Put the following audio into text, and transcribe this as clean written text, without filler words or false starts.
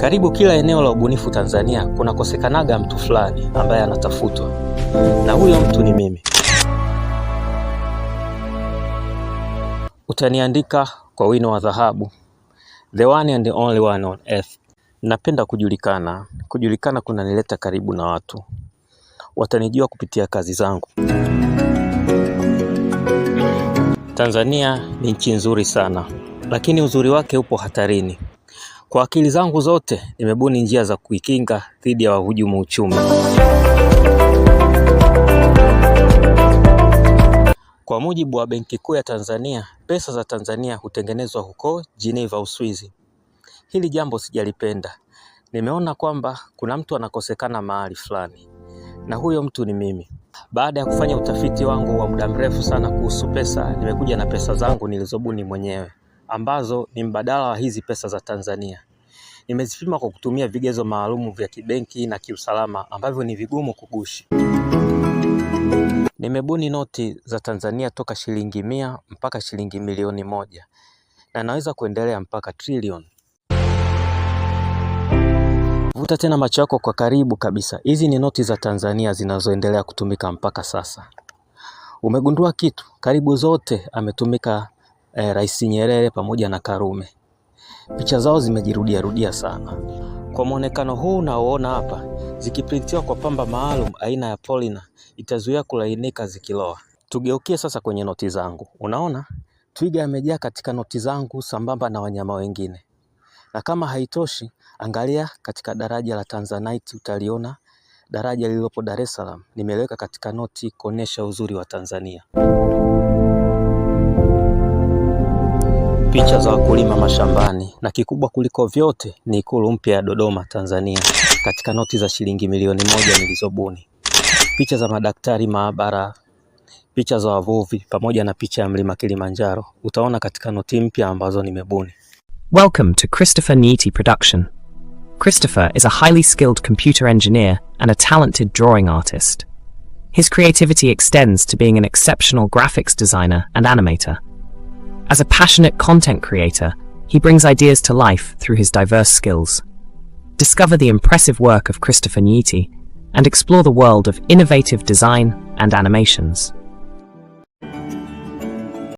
Karibu kila eneo la ubunifu Tanzania kunakosekanaga mtu fulani ambaye anatafutwa, na huyo mtu ni mimi. Utaniandika kwa wino wa dhahabu, the one and the only one on earth. Napenda kujulikana. Kujulikana kunanileta karibu na watu. Watanijua kupitia kazi zangu. Tanzania ni nchi nzuri sana, lakini uzuri wake upo hatarini. Kwa akili zangu zote nimebuni njia za kuikinga dhidi ya wahujumu uchumi. Kwa mujibu wa Benki Kuu ya Tanzania, pesa za Tanzania hutengenezwa huko Geneva, Uswizi. Hili jambo sijalipenda. Nimeona kwamba kuna mtu anakosekana mahali fulani, na huyo mtu ni mimi. Baada ya kufanya utafiti wangu wa muda mrefu sana kuhusu pesa, nimekuja na pesa zangu nilizobuni mwenyewe, ambazo ni mbadala wa hizi pesa za Tanzania. Nimezipima kwa kutumia vigezo maalumu vya kibenki na kiusalama ambavyo ni vigumu kugushi. Nimebuni noti za Tanzania toka shilingi 100 mpaka shilingi milioni 1, na naweza kuendelea mpaka trilioni. Vuta tena macho yako kwa karibu kabisa. Hizi ni noti za Tanzania zinazoendelea kutumika mpaka sasa. Umegundua kitu? Karibu zote ametumika Rais Nyerere pamoja na Karume. Picha zao zimejirudia sana. Kwa muonekano huu unaoona hapa, zikiprintiwa kwa pamba maalum aina ya Polina, itazuia kulainika zikiloa. Tugeukie sasa kwenye noti zangu. Unaona? Twiga amejaa katika noti zangu sambamba na wanyama wengine. Na kama haitoshi, angalia katika daraja la Tanzanite, utaliona daraja lililopo Dar es Salaam nimeliweka katika noti kuonesha uzuri wa Tanzania. Picha za wakulima mashambani, na kikubwa kuliko vyote ni Ikulu mpya ya Dodoma, Tanzania, katika noti za shilingi milioni 1 nilizobuni. Picha za madaktari maabara, picha za wavuvi pamoja na picha ya mlima Kilimanjaro utaona katika noti mpya ambazo nimebuni. Welcome to Christopher Nyiti Production. Christopher is a highly skilled computer engineer and a talented drawing artist. His creativity extends to being an exceptional graphics designer and animator. As a passionate content creator, he brings ideas to life through his diverse skills. Discover the impressive work of Christopher Nyiti and explore the world of innovative design and animations.